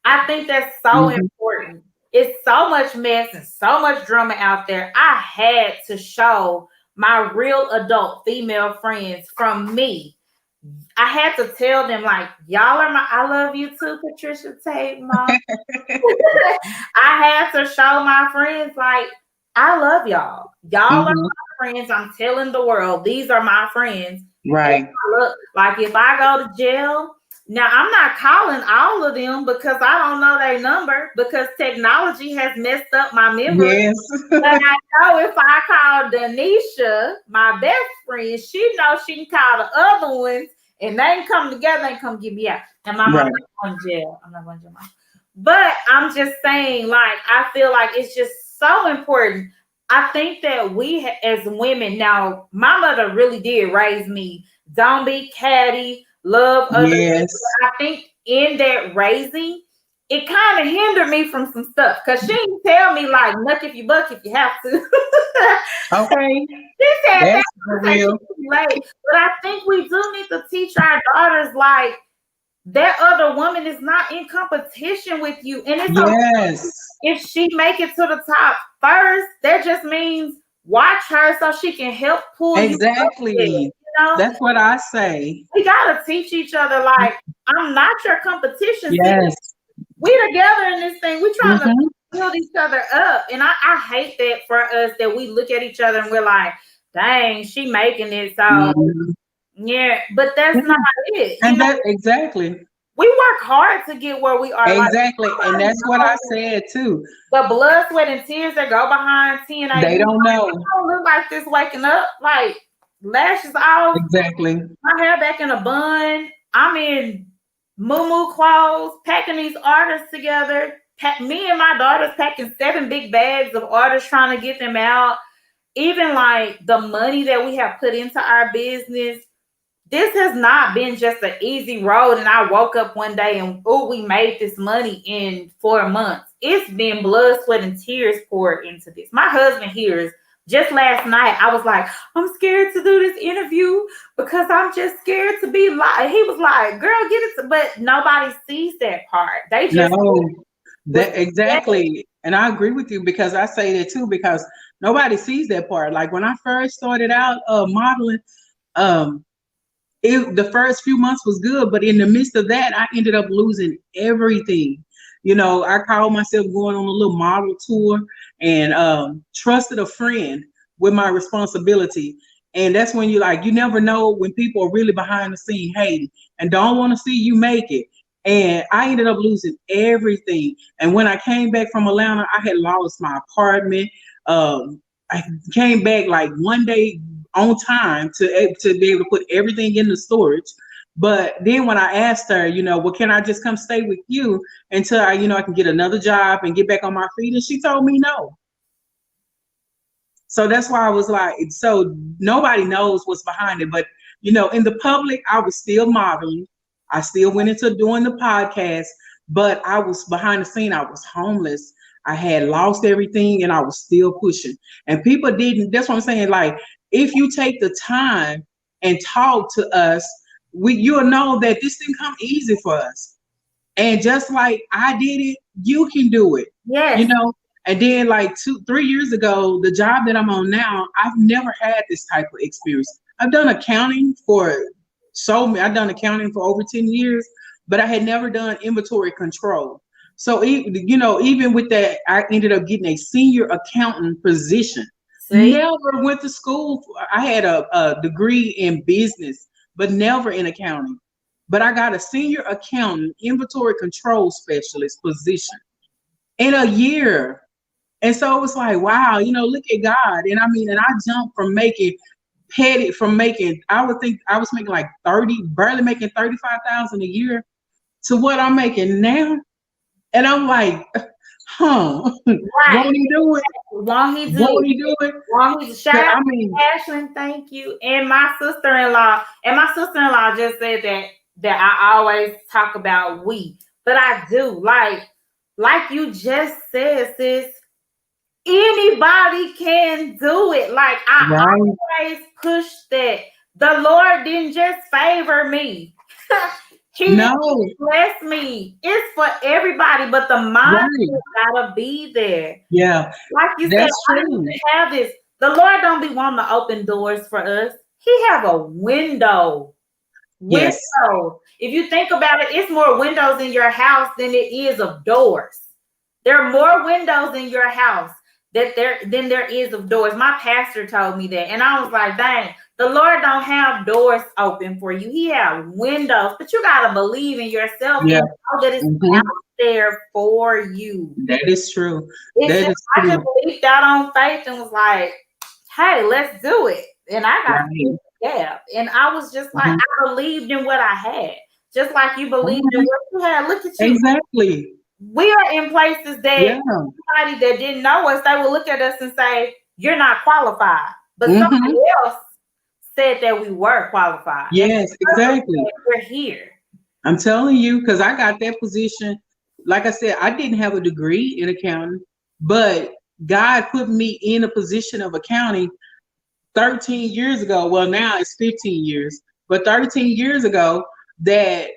I think that's so Mhm. important. It's so much mess and so much drama out there. I had to show my real adult female friends from me. I had to tell them, like, y'all are my, I love you too, Patricia Tate, mom. I had to show my friends, like, I love y'all. Y'all are Mhm. my friends. I'm telling the world, these are my friends. Right. Look, like if I go to jail, now I'm not calling all of them because I don't know their number because technology has messed up my memory. Yes. But I know if I call Denisha, my best friend, she knows she can call the other ones and they can come together and come get me out. And my mom's Right. not going to jail. I'm not going to jail. But I'm just saying, like, I feel like it's just so important. I think that we as women, now, my mother really did raise me. Don't be catty, love other Yes. people. I think in that raising, it kind of hindered me from some stuff because she didn't tell me, like, nuck if you buck if you have to. Okay. She said that That's for real. late. But I think we do need to teach our daughters, like, that other woman is not in competition with you. And it's okay Yes. if she make it to the top first. That just means watch her so she can help pull you up there, Exactly. That's what I say. we gotta teach each other, like, I'm not your competition. Yes. We together in this thing. We trying to Mhm. build each other up. And I hate that for us, that we look at each other and we're like, dang, she making it. So Mhm. yeah, but that's not it. And that exactly. We work hard to get where we are. Like, Exactly. And that's what I said too. the blood, sweat, and tears that go behind TNA. They don't know. I don't look like this waking up, like lashes off, Exactly. my hair back in a bun. I'm in moo clothes, packing these orders together. Me and my daughter's packing 7 big bags of orders, trying to get them out. Even like the money that we have put into our business, this has not been just an easy road. And I woke up one day and, oh, we made this money in 4 months. It's been blood, sweat, and tears poured into this. My husband hears. Just last night, I was like, I'm scared to do this interview because I'm just scared to be live. He was like, girl, get it. But nobody sees that part. They just that exactly. And I agree with you because I say that too, because nobody sees that part. Like when I first started out modeling, the first few months was good, but in the midst of that, I ended up losing everything. I called myself going on a little model tour and trusted a friend with my responsibility. And that's when you never know when people are really behind the scene hating and don't want to see you make it. And I ended up losing everything. And when I came back from Atlanta, I had lost my apartment. I came back like one day on time to be able to put everything in the storage. But then when I asked her, well, can I just come stay with you until I can get another job and get back on my feet? And she told me no. So that's why I was like, so nobody knows what's behind it. But, in the public, I was still modeling. I still went into doing the podcast, but I was behind the scene. I was homeless. I had lost everything and I was still pushing. And people didn't, that's what I'm saying. Like, if you take the time and talk to us, you'll know that this didn't come easy for us. And just like I did it, you can do it. Yes. And then like 2-3 years ago, the job that I'm on now, I've never had this type of experience. I've done accounting I've done accounting for over 10 years, but I had never done inventory control. So, even with that, I ended up getting a senior accountant position. Never went to school. I had a degree in business, but never in accounting. But I got a senior accountant, inventory control specialist position in a year. And so it was like, wow, look at God. And I jumped from I would think I was making like barely making 35,000 a year to what I'm making now. And I'm like, huh? Right. Won't he do it? Won't he do Won't it? he do it? Won't he? Shout But out I mean, to Ashlyn, thank you. And my sister-in-law just said that I always talk about we, but I do like you just said, sis. Anybody can do it. Like I right? always push that the Lord didn't just favor me. He No, didn't bless me. It's for everybody, but the mind right? gotta be there. Yeah, Like you said, that's I didn't true. even have this. The Lord don't be wanting to open doors for us. He have a window. Yes, If you think about it, it's more windows in your house than it is of doors. There are more windows in your house than there is of doors. My pastor told me that, and I was like, dang, the Lord don't have doors open for you. He have windows, but you gotta believe in yourself yeah. and know that it's out there for you. That is true. It's That just, is I true. just believed out on faith and was like, hey, let's do it. And I got Right. yeah. And I was just like, I believed in what I had. Just like you believed in what you had. Look at you. Exactly. We are in places that Yeah. somebody that didn't know us, they would look at us and say, you're not qualified. But somebody else said that we were qualified. Yes, exactly. We're here. I'm telling you, because I got that position. Like I said, I didn't have a degree in accounting, but God put me in a position of accounting 13 years ago. Well, now it's 15 years, but 13 years ago, that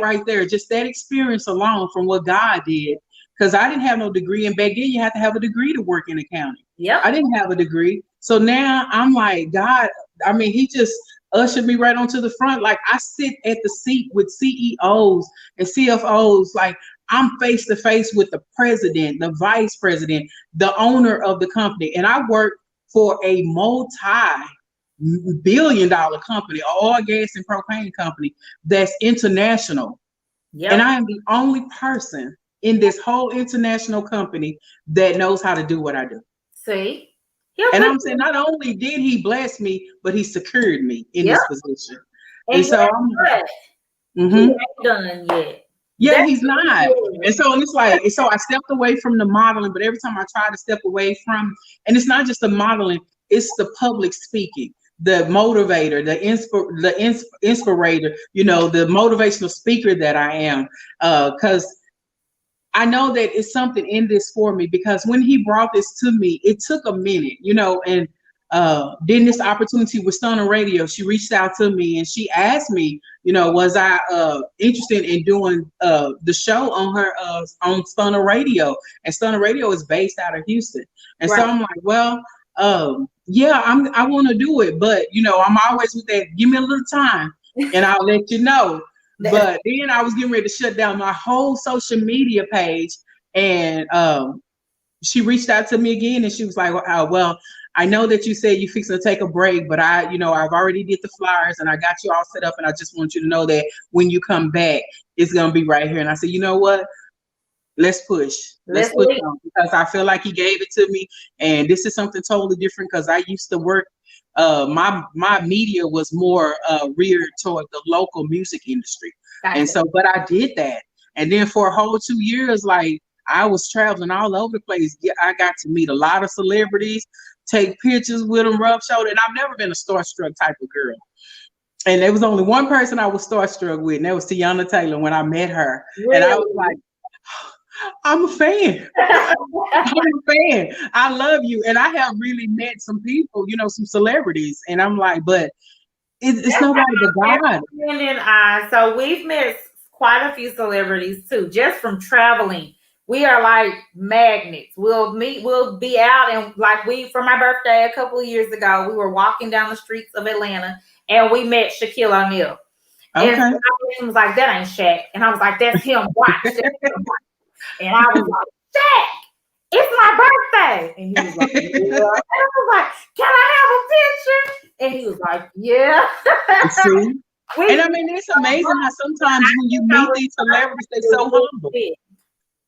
right there, just that experience alone from what God did. Because I didn't have no degree, and back then you had to have a degree to work in accounting. Yep. I didn't have a degree. So now I'm like, God, I mean, he just ushered me right onto the front. Like I sit at the seat with CEOs and CFOs. Like I'm face to face with the president, the vice president, the owner of the company. And I work for a multi-billion-dollar company, an oil, gas, and propane company that's international. Yep. And I am the only person in this whole international company that knows how to do what I do. See? And I'm saying, not only did he bless me, but he secured me in this position. And so I'm like, he ain't done yet. Yeah, he's not. And so it's like, so I stepped away from the modeling, but every time I try to step away from, and it's not just the modeling, it's the public speaking, the motivator, the inspirator, you know, the motivational speaker that I am. Because I know that it's something in this for me, because when he brought this to me, it took a minute, you know, and then this opportunity with Stunner Radio, she reached out to me and she asked me, you know, was I interested in doing the show on her on Stunner Radio, and Stunner Radio is based out of Houston. And so I'm like, well, yeah, I want to do it, but you know, I'm always with that, give me a little time and I'll let you know. But then I was getting ready to shut down my whole social media page, and she reached out to me again and she was like, well, I know that you said you fixing to take a break, but I've already did the flyers and I got you all set up, and I just want you to know that when you come back, it's gonna be right here. And I said, you know what? Let's push. Let's push on, because I feel like he gave it to me, and this is something totally different, because I used to work. My media was more reared toward the local music industry, and so, but I did that, and then for a whole 2 years, like I was traveling all over the place. I got to meet a lot of celebrities, take pictures with them, rub shoulder, and I've never been a starstruck type of girl. And there was only one person I was starstruck with, and that was Tiana Taylor when I met her, and I was like, I'm a fan. I'm a fan. I love you. And I have really met some people, you know, some celebrities. And I'm like, but it's nobody but God. And so we've met quite a few celebrities too, just from traveling. We are like magnets. We'll be out, and like for my birthday a couple of years ago, we were walking down the streets of Atlanta and we met Shaquille O'Neal. Okay. And so I was like, that ain't Shaq. And I was like, that's him. Watch. That's him. Watch. And I was like, Shaq, it's my birthday. And he was like, yeah. And I was like, can I have a picture? And he was like, yeah. See? And I mean, it's amazing how sometimes when you meet these celebrities, they're so humble.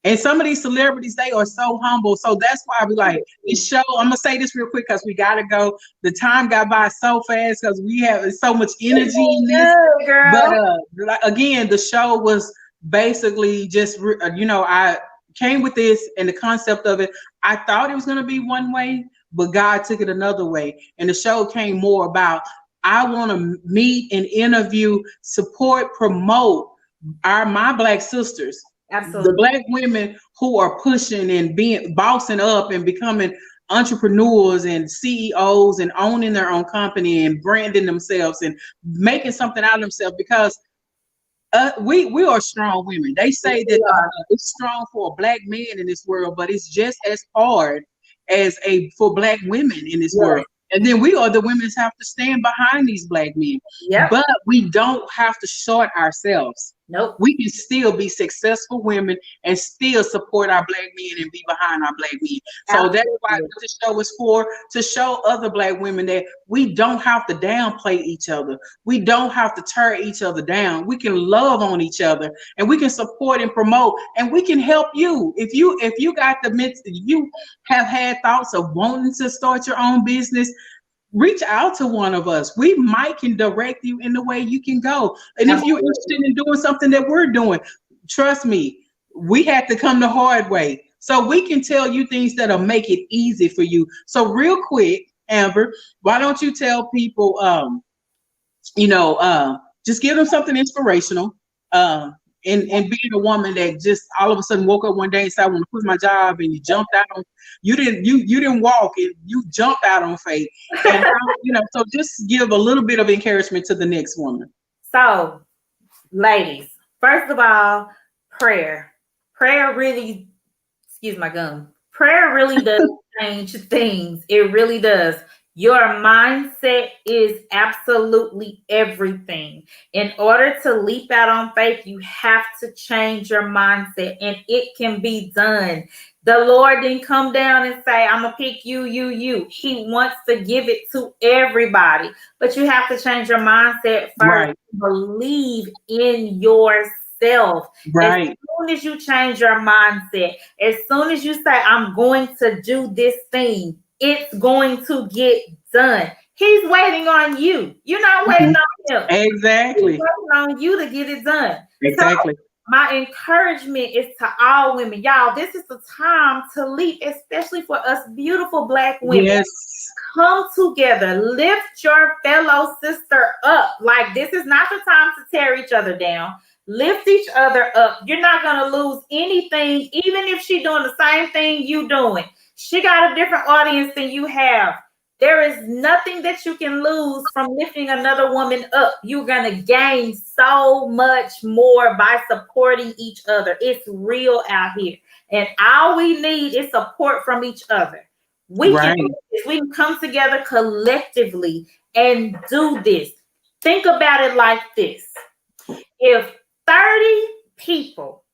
And some of these celebrities, they are so humble. So that's why we like this show. I'm gonna say this real quick because we gotta go. The time got by so fast because we have so much energy in this. Good, girl. But again, the show was basically just I came with this and the concept of it. I thought it was gonna be one way, but God took it another way. And the show came more about I want to meet and interview, support, promote my Black sisters. Absolutely. The Black women who are pushing and bossing up and becoming entrepreneurs and CEOs and owning their own company and branding themselves and making something out of themselves, because we are strong women. They say that it's strong for a Black man in this world, but it's just as hard as for Black women in this world. And then we are the women that have to stand behind these Black men. Yep. But we don't have to short ourselves. Nope. We can still be successful women and still support our Black men and be behind our Black men. So that's why this show is for, to show other Black women that we don't have to downplay each other. We don't have to tear each other down. We can love on each other and we can support and promote and we can help you. If you got you have had thoughts of wanting to start your own business, reach out to one of us. We might can direct you in the way you can go. And if you're interested in doing something that we're doing, trust me, we had to come the hard way. So we can tell you things that'll make it easy for you. So real quick, Amber, why don't you tell people, just give them something inspirational. And being a woman that just all of a sudden woke up one day and said, I want to quit my job, and you jumped out on, you didn't walk it, you jumped out on faith. And so just give a little bit of encouragement to the next woman. So, ladies, first of all, prayer really, excuse my gum. Prayer really does change things. It really does. Your mindset is absolutely everything. In order to leap out on faith, you have to change your mindset, and it can be done. The Lord didn't come down and say, I'm going to pick you. He wants to give it to everybody, but you have to change your mindset first. Right. Believe in yourself. Right. As soon as you change your mindset, as soon as you say, I'm going to do this thing, it's going to get done. He's waiting on you. You're not waiting on him. Exactly. He's waiting on you to get it done. Exactly. So my encouragement is to all women. Y'all, this is the time to leap, especially for us beautiful Black women. Yes. Come together. Lift your fellow sister up. Like, this is not the time to tear each other down. Lift each other up. You're not going to lose anything, even if she's doing the same thing you doing. She got a different audience than you have. There is nothing that you can lose from lifting another woman up. You're going to gain so much more by supporting each other. It's real out here. And all we need is support from each other. We can come together collectively and do this. Think about it like this. If 30 people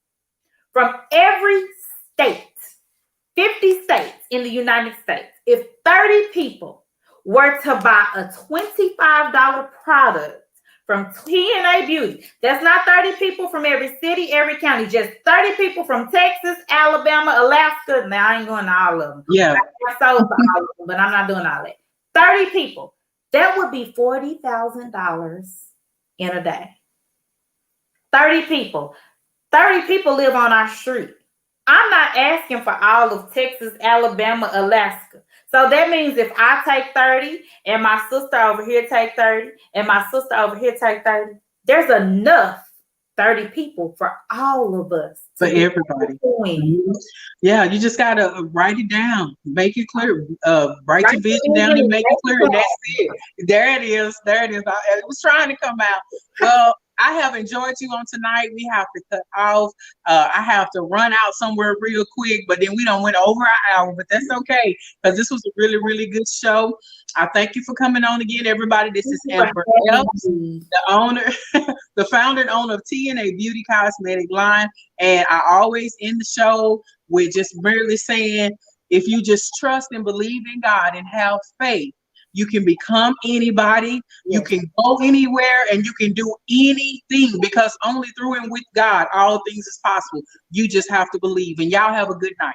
from every state, 50 states in the United States, if 30 people were to buy a $25 product from TNA Beauty, that's not 30 people from every city, every county, just 30 people from Texas, Alabama, Alaska. Now, I ain't going to all of them. Yeah. I sold to all of them, but I'm not doing all that. 30 people. That would be $40,000 in a day. 30 people. 30 people live on our street. I'm not asking for all of Texas, Alabama, Alaska. So that means if I take 30 and my sister over here take 30 and my sister over here take 30, there's enough 30 people for all of us. For everybody. Yeah, you just got to write it down. Make it clear. Write your vision down and make it clear. That's it. There it is. It was trying to come out. Well, I have enjoyed you on tonight. We have to cut off. I have to run out somewhere real quick, but then we don't went over our hour, but that's okay because this was a really, really good show. I thank you for coming on again, everybody. This is Amber Epps, the owner, the founder and owner of TNA Beauty Cosmetic Line. And I always end the show with just merely saying, if you just trust and believe in God and have faith, You can become anybody. Yes. You can go anywhere, and you can do anything, because only through and with God all things is possible. You just have to believe. And y'all have a good night.